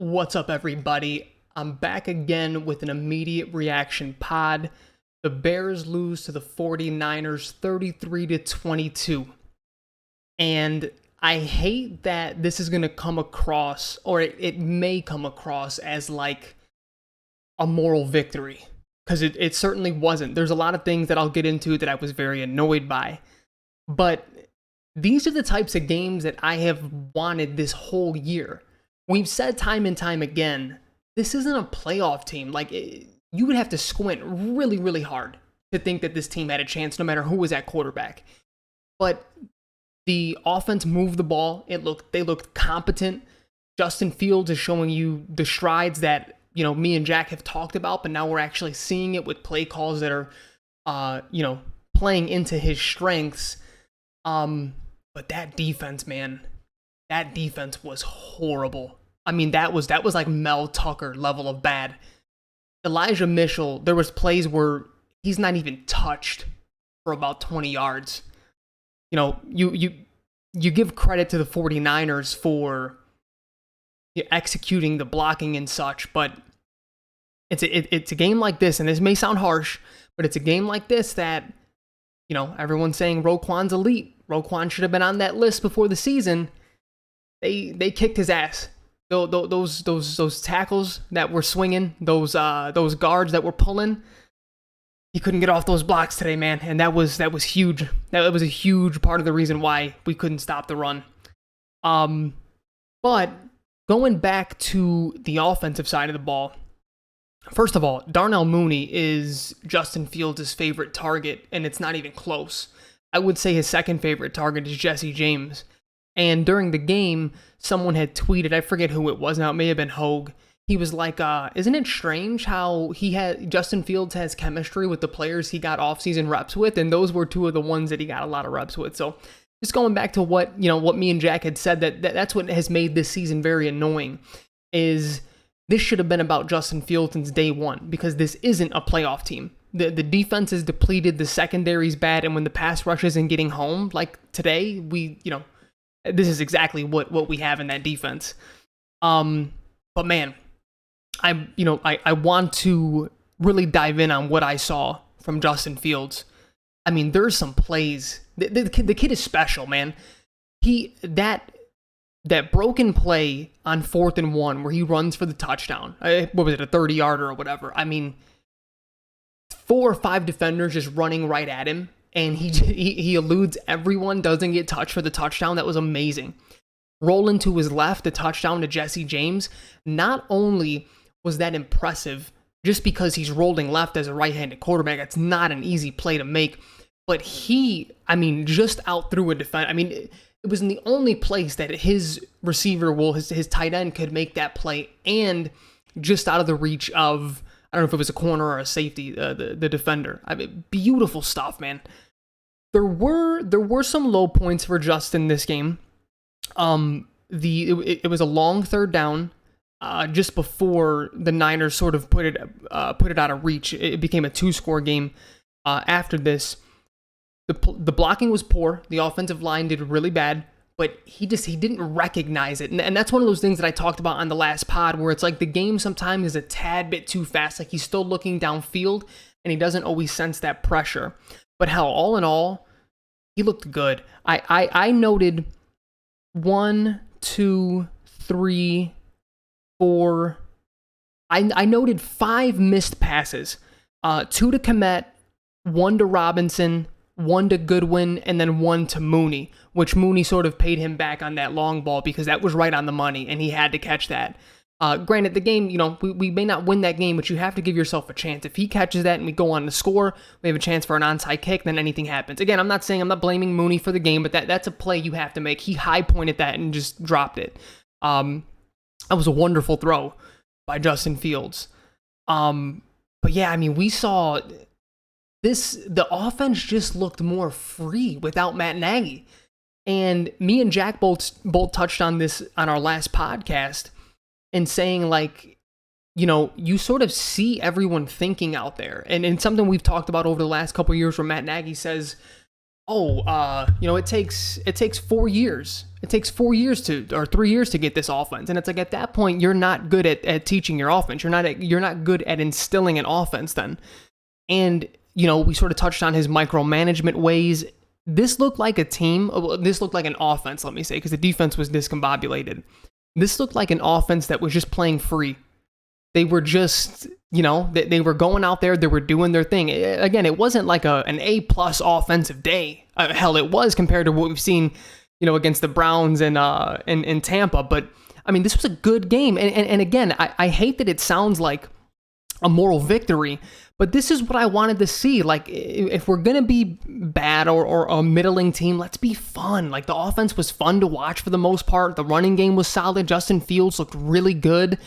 What's up, everybody? I'm back again with an immediate reaction pod. The Bears lose to the 49ers 33 to 22. And I hate that this is going to come across, or it may come across as like a moral victory, because it certainly wasn't. There's a lot of things that I'll get into that I was very annoyed by. But these are the types of games that I have wanted this whole year. We've said time and time again, this isn't a playoff team. You would have to squint really, really hard to think that this team had a chance, no matter who was at quarterback. But the offense moved the ball. They looked competent. Justin Fields is showing you the strides that me and Jack have talked about, but now we're actually seeing it with play calls that are, playing into his strengths. But that defense, man, that defense was horrible. I mean, that was like Mel Tucker level of bad. Elijah Mitchell, there was plays where he's not even touched for about 20 yards. You give credit to the 49ers for executing the blocking and such, but it's a game like this, and this may sound harsh, but it's a game like this that, everyone's saying Roquan's elite. Roquan should have been on that list before the season. They kicked his ass. Those tackles that were swinging, those guards that were pulling, he couldn't get off those blocks today, man, and that was huge. That was a huge part of the reason why we couldn't stop the run. But going back to the offensive side of the ball, first of all, Darnell Mooney is Justin Fields' favorite target, and it's not even close. I would say his second favorite target is Jesse James. And during the game, someone had tweeted, I forget who it was now, it may have been Hogue. He was like, isn't it strange how Justin Fields has chemistry with the players he got offseason reps with? And those were two of the ones that he got a lot of reps with. So just going back to what me and Jack had said, that's what has made this season very annoying, is this should have been about Justin Fields since day one, because this isn't a playoff team. The defense is depleted, the secondary's bad, and when the pass rush isn't getting home, like today, this is exactly what we have in that defense. But man, I want to really dive in on what I saw from Justin Fields. I mean, there's some plays. The kid is special, man. That broken play on 4th and 1 where he runs for the touchdown. What was it, a 30-yarder or whatever? I mean, 4 or 5 defenders just running right at him, and he eludes everyone, doesn't get touched for the touchdown. That was amazing. Rolling to his left, the touchdown to Jesse James. Not only was that impressive just because he's rolling left as a right-handed quarterback, it's not an easy play to make, but just out through a defender. I mean, it was in the only place that his receiver, his tight end, could make that play, and just out of the reach of, I don't know if it was a corner or a safety, the defender. I mean, beautiful stuff, man. There were some low points for Justin this game. It was a long third down, just before the Niners sort of put it out of reach. It became a 2-score game. After this, the blocking was poor. The offensive line did really bad, but he didn't recognize it. And that's one of those things that I talked about on the last pod, where it's like the game sometimes is a tad bit too fast. Like he's still looking downfield, and he doesn't always sense that pressure. But hell, all in all, he looked good. I noted 1, 2, 3, 4. I noted 5 missed passes. 2 to Kmet, 1 to Robinson, 1 to Goodwin, and then 1 to Mooney, which Mooney sort of paid him back on that long ball because that was right on the money, and he had to catch that. Granted, the game, we may not win that game, but you have to give yourself a chance. If he catches that and we go on to score, we have a chance for an onside kick, then anything happens. Again, I'm not blaming Mooney for the game, but that's a play you have to make. He high-pointed that and just dropped it. That was a wonderful throw by Justin Fields. But yeah, I mean, we saw the offense just looked more free without Matt Nagy. And me and Jack both touched on this on our last podcast, and saying you sort of see everyone thinking out there. And something we've talked about over the last couple of years, where Matt Nagy says, it takes 4 years. It takes 4 years or 3 years to get this offense. And it's like, at that point, you're not good at teaching your offense. You're not good at instilling an offense then. And, we sort of touched on his micromanagement ways. This looked like a team. This looked like an offense, let me say, because the defense was discombobulated. This looked like an offense that was just playing free. They were just, they were going out there. They were doing their thing. Again, it wasn't like an A-plus offensive day. Hell, it was compared to what we've seen, against the Browns and in Tampa. But, I mean, this was a good game. And again, I hate that it sounds like a moral victory, but this is what I wanted to see. Like, if we're going to be bad or a middling team, let's be fun. Like, the offense was fun to watch for the most part. The running game was solid. Justin Fields looked really good.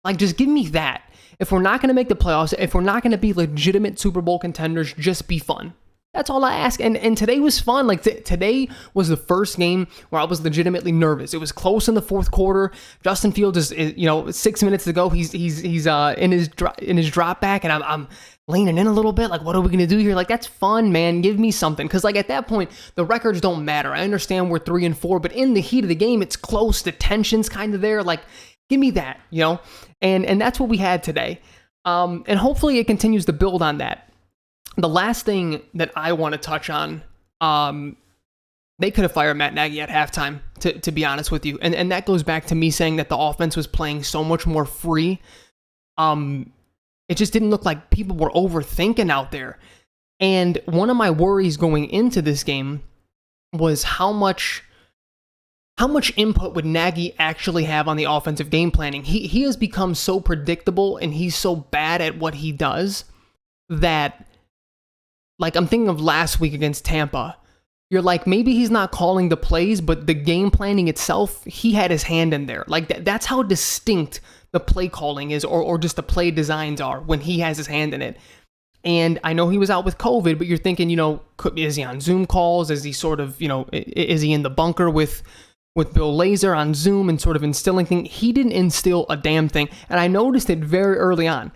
Like, just give me that. If we're not going to make the playoffs, if we're not going to be legitimate Super Bowl contenders, just be fun. That's all I ask. And today was fun. Like, today was the first game where I was legitimately nervous. It was close in the fourth quarter. Justin Fields is 6 minutes to go. He's in his drop back, and I'm leaning in a little bit. Like, what are we going to do here? Like, that's fun, man. Give me something. Because, like, at that point, the records don't matter. I understand we're 3-4, but in the heat of the game, it's close. The tension's kind of there. Like, give me that, and that's what we had today. And hopefully it continues to build on that. The last thing that I want to touch on, they could have fired Matt Nagy at halftime, to be honest with you. And that goes back to me saying that the offense was playing so much more free. It just didn't look like people were overthinking out there. And one of my worries going into this game was how much input would Nagy actually have on the offensive game planning? He has become so predictable and he's so bad at what he does that, like, I'm thinking of last week against Tampa. You're like, maybe he's not calling the plays, but the game planning itself, he had his hand in there. Like, that's how distinct the play calling is, or just the play designs are when he has his hand in it. And I know he was out with COVID, but you're thinking, is he on Zoom calls? Is he sort of, is he in the bunker with Bill Lazor on Zoom and sort of instilling things? He didn't instill a damn thing. And I noticed it very early on.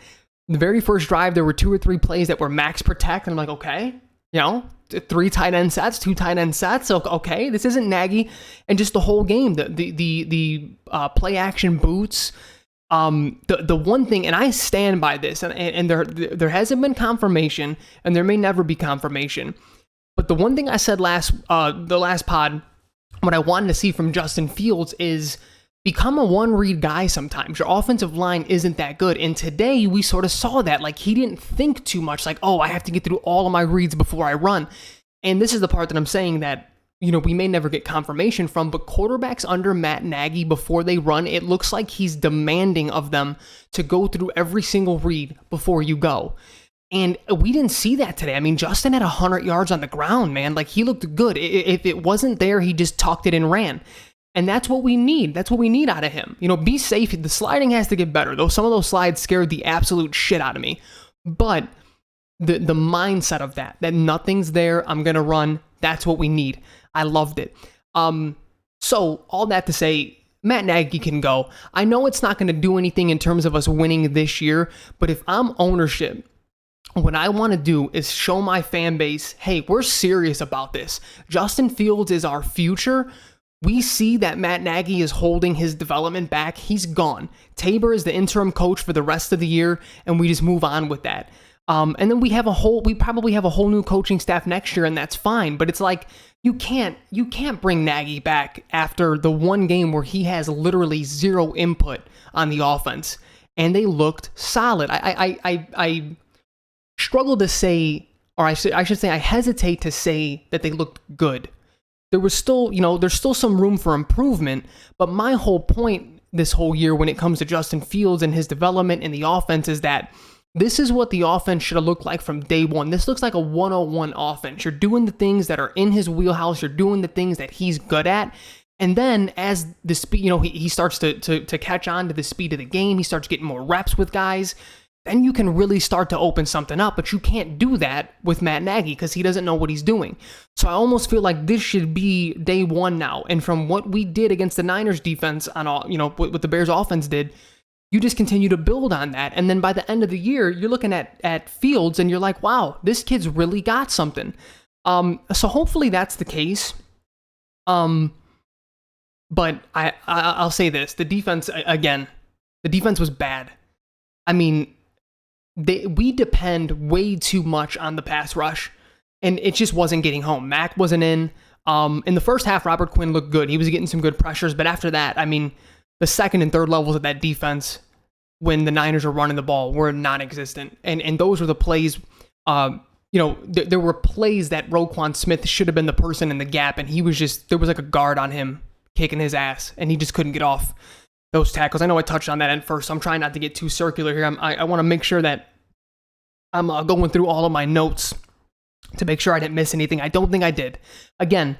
The very first drive, there were 2 or 3 plays that were max protect. And I'm like, okay, 3 tight end sets, 2 tight end sets. So, okay, this isn't Nagy. And just the whole game, the play action boots. The one thing, and I stand by this, and there hasn't been confirmation, and there may never be confirmation. But the one thing I said the last pod, what I wanted to see from Justin Fields is become a one-read guy sometimes. Your offensive line isn't that good. And today, we sort of saw that. Like, he didn't think too much. Like, I have to get through all of my reads before I run. And this is the part that I'm saying that, we may never get confirmation from, but quarterbacks under Matt Nagy, before they run, it looks like he's demanding of them to go through every single read before you go. And we didn't see that today. I mean, Justin had 100 yards on the ground, man. Like, he looked good. If it wasn't there, he just tucked it and ran. And that's what we need. That's what we need out of him. Be safe. The sliding has to get better, though. Some of those slides scared the absolute shit out of me. But the mindset of that nothing's there, I'm going to run, that's what we need. I loved it. So all that to say, Matt Nagy can go. I know it's not going to do anything in terms of us winning this year, but if I'm ownership, what I want to do is show my fan base, hey, we're serious about this. Justin Fields is our future. We see that Matt Nagy is holding his development back. He's gone. Tabor is the interim coach for the rest of the year, and we just move on with that. And then we probably have a whole new coaching staff next year, and that's fine. But it's like, you can't bring Nagy back after the one game where he has literally zero input on the offense, and they looked solid. I struggle to say, or I should say, I hesitate to say that they looked good. There was still, there's still some room for improvement, but my whole point this whole year when it comes to Justin Fields and his development in the offense is that this is what the offense should have looked like from day one. This looks like a 101 offense. You're doing the things that are in his wheelhouse. You're doing the things that he's good at. And then as the speed, he starts to catch on to the speed of the game. He starts getting more reps with guys. Then you can really start to open something up, but you can't do that with Matt Nagy because he doesn't know what he's doing. So I almost feel like this should be day one now. And from what we did against the Niners defense on all, what the Bears offense did, you just continue to build on that. And then by the end of the year, you're looking at Fields and you're like, wow, this kid's really got something. So hopefully that's the case. But I'll say this: the defense was bad. I mean, we depend way too much on the pass rush, and it just wasn't getting home. Mac wasn't in. In the first half, Robert Quinn looked good. He was getting some good pressures, but after that, I mean, the second and third levels of that defense, when the Niners were running the ball, were non-existent. And those were the plays, there were plays that Roquan Smith should have been the person in the gap, and there was like a guard on him kicking his ass, and he just couldn't get off those tackles. I know I touched on that at first, so I'm trying not to get too circular here. I want to make sure that I'm going through all of my notes to make sure I didn't miss anything. I don't think I did. Again,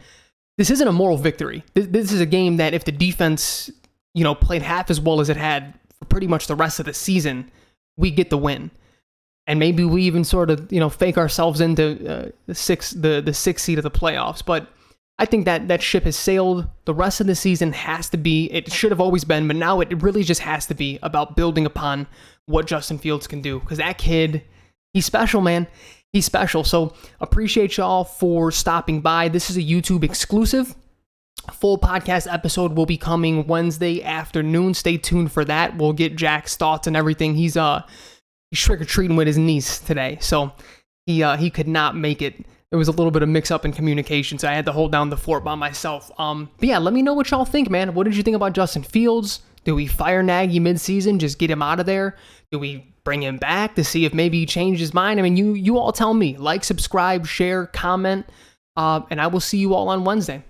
this isn't a moral victory. This is a game that if the defense, played half as well as it had for pretty much the rest of the season, we get the win. And maybe we even sort of, fake ourselves into the sixth seed of the playoffs. But I think that ship has sailed. The rest of the season it should have always been, but now it really just has to be about building upon what Justin Fields can do. Because that kid, he's special, man. He's special. So appreciate y'all for stopping by. This is a YouTube exclusive. Full podcast episode will be coming Wednesday afternoon. Stay tuned for that. We'll get Jack's thoughts and everything. He's trick-or-treating with his niece today. So he could not make it. There was a little bit of mix-up in communication, so I had to hold down the fort by myself. But yeah, let me know what y'all think, man. What did you think about Justin Fields? Do we fire Nagy mid-season, just get him out of there? Do we bring him back to see if maybe he changed his mind? I mean, you all tell me. Like, subscribe, share, comment, and I will see you all on Wednesday.